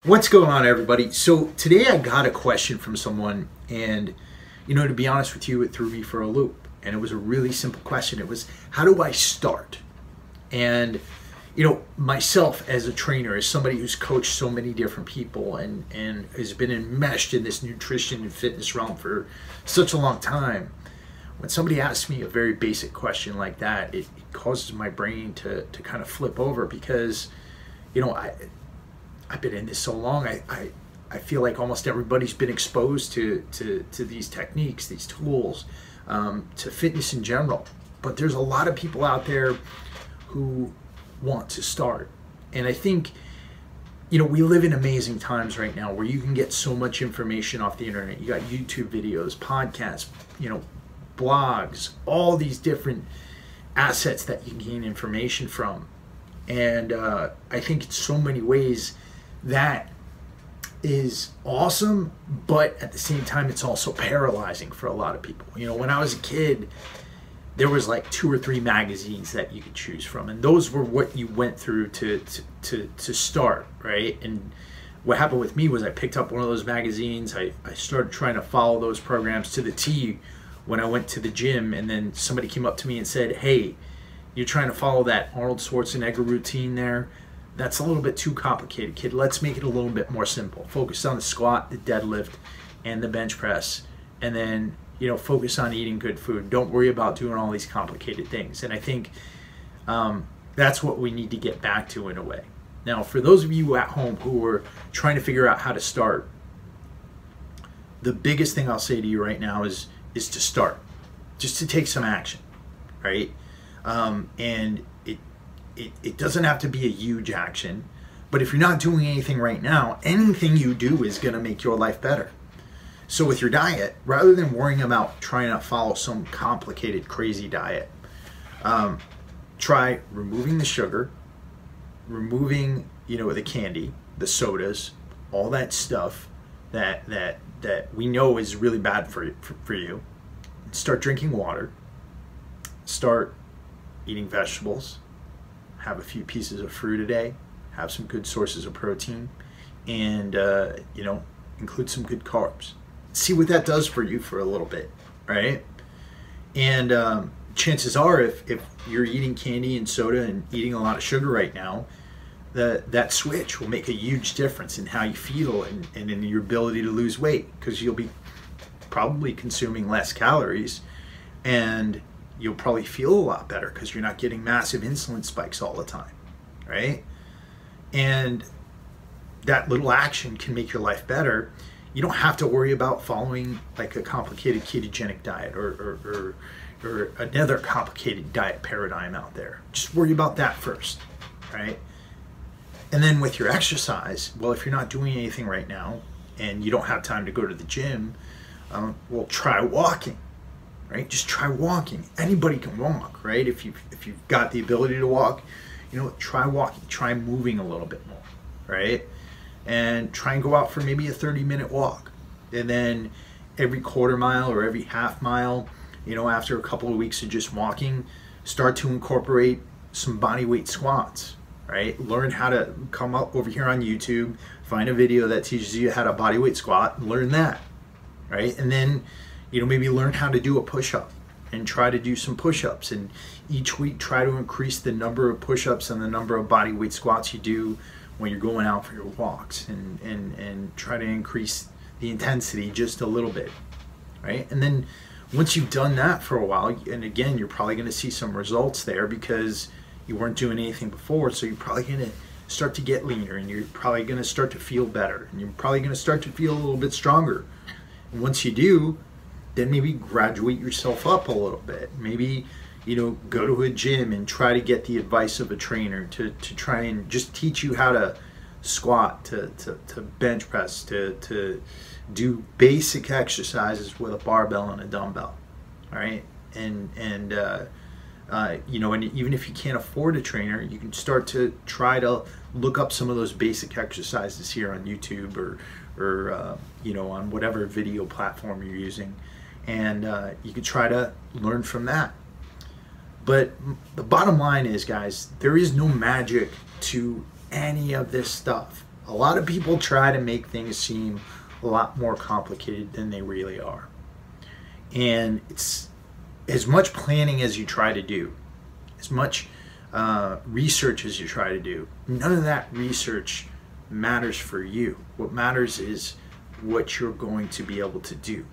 What's going on, everybody? So today I got a question from someone, and to be honest with you, it threw me for a loop. And it was a really simple question. It was, how do I start? And myself as a trainer, as somebody who's coached so many different people and has been enmeshed in this nutrition and fitness realm for such a long time, when somebody asks me a very basic question like that, it causes my brain to kind of flip over, because I've been in this so long. I feel like almost everybody's been exposed to these techniques, these tools, to fitness in general. But there's a lot of people out there who want to start. And I think, we live in amazing times right now where you can get so much information off the internet. You got YouTube videos, podcasts, blogs, all these different assets that you can gain information from. And I think in so many ways that is awesome, but at the same time it's also paralyzing for a lot of people. When I was a kid, there was like 2 or 3 magazines that you could choose from, and those were what you went through to start, right? And what happened with me was I picked up one of those magazines. I started trying to follow those programs to the T when I went to the gym, and then somebody came up to me and said, "Hey, you're trying to follow that Arnold Schwarzenegger routine there? That's a little bit too complicated, kid. Let's make it a little bit more simple. Focus on the squat, the deadlift, and the bench press. And then, focus on eating good food. Don't worry about doing all these complicated things." And I think that's what we need to get back to in a way. Now, for those of you at home who are trying to figure out how to start, the biggest thing I'll say to you right now is to start. Just to take some action, right? And it doesn't have to be a huge action, but if you're not doing anything right now, anything you do is going to make your life better. So with your diet, rather than worrying about trying to follow some complicated, crazy diet, try removing the sugar, removing, the candy, the sodas, all that stuff that we know is really bad for you. Start drinking water. Start eating vegetables. Have a few pieces of fruit a day, have some good sources of protein, and include some good carbs. See what that does for you for a little bit, right? And chances are, if you're eating candy and soda and eating a lot of sugar right now, that switch will make a huge difference in how you feel and in your ability to lose weight, because you'll be probably consuming less calories, and you'll probably feel a lot better because you're not getting massive insulin spikes all the time, right? And that little action can make your life better. You don't have to worry about following like a complicated ketogenic diet or another complicated diet paradigm out there. Just worry about that first, right? And then with your exercise, well, if you're not doing anything right now and you don't have time to go to the gym, well, try walking. Right? Just try walking. Anybody can walk, right? If you've got the ability to walk, try walking. Try moving a little bit more, right? And try and go out for maybe a 30-minute walk. And then every quarter mile or every half mile, after a couple of weeks of just walking, start to incorporate some body weight squats, right? Learn how to come up over here on YouTube, find a video that teaches you how to body weight squat, and learn that, right? And then maybe learn how to do a push-up and try to do some push-ups, and each week try to increase the number of push-ups and the number of body weight squats you do when you're going out for your walks, and try to increase the intensity just a little bit, right? And then once you've done that for a while, and again, you're probably going to see some results there because you weren't doing anything before, so you're probably going to start to get leaner, and you're probably going to start to feel better, and you're probably going to start to feel a little bit stronger. And once you do, then maybe graduate yourself up a little bit. Maybe, go to a gym and try to get the advice of a trainer to try and just teach you how to squat, to bench press, to do basic exercises with a barbell and a dumbbell, all right? And even if you can't afford a trainer, you can start to try to look up some of those basic exercises here on YouTube or on whatever video platform you're using. And you could try to learn from that. But the bottom line is, guys, there is no magic to any of this stuff. A lot of people try to make things seem a lot more complicated than they really are. And it's as much planning as you try to do, as much research as you try to do, none of that research matters for you. What matters is what you're going to be able to do.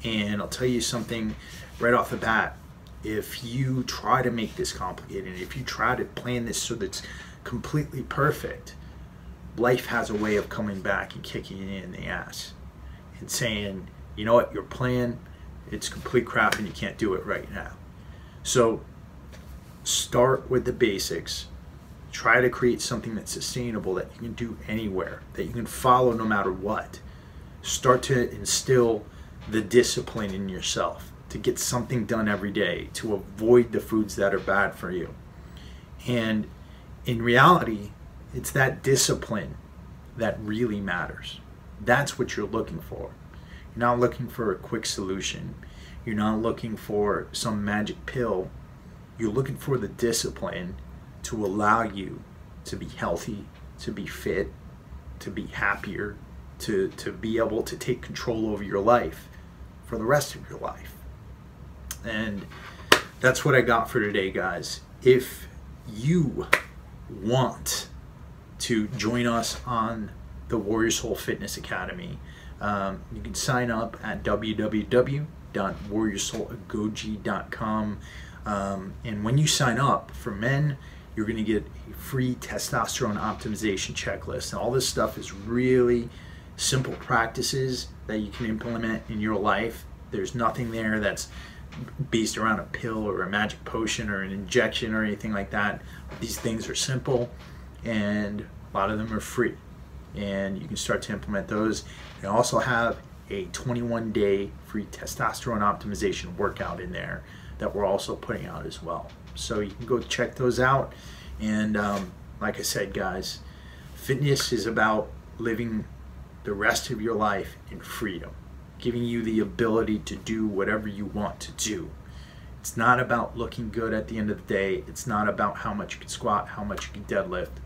And I'll tell you something right off the bat. If you try to make this complicated, if you try to plan this so that it's completely perfect, life has a way of coming back and kicking you in the ass and saying, you know what, your plan, it's complete crap and you can't do it right now. So start with the basics. Try to create something that's sustainable, that you can do anywhere, that you can follow no matter what. Start to instill the discipline in yourself to get something done every day, to avoid the foods that are bad for you. And in reality, it's that discipline that really matters. That's what you're looking for. You're not looking for a quick solution. You're not looking for some magic pill. You're looking for the discipline to allow you to be healthy, to be fit, to be happier, to be able to take control over your life for the rest of your life. And that's what I got for today, guys. If you want to join us on the Warrior Soul Fitness Academy, you can sign up at www.warriorsoulagoji.com. And when you sign up, for men, you're going to get a free testosterone optimization checklist. And all this stuff is really simple practices that you can implement in your life. There's nothing there that's based around a pill or a magic potion or an injection or anything like that. These things are simple, and a lot of them are free, and you can start to implement those. I also have a 21-day free testosterone optimization workout in there that we're also putting out as well. So you can go check those out. And like I said, guys, fitness is about living the rest of your life in freedom, giving you the ability to do whatever you want to do. It's not about looking good at the end of the day. It's not about how much you can squat, how much you can deadlift.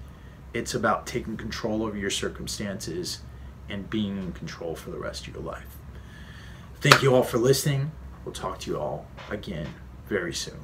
It's about taking control over your circumstances and being in control for the rest of your life. Thank you all for listening. We'll talk to you all again very soon.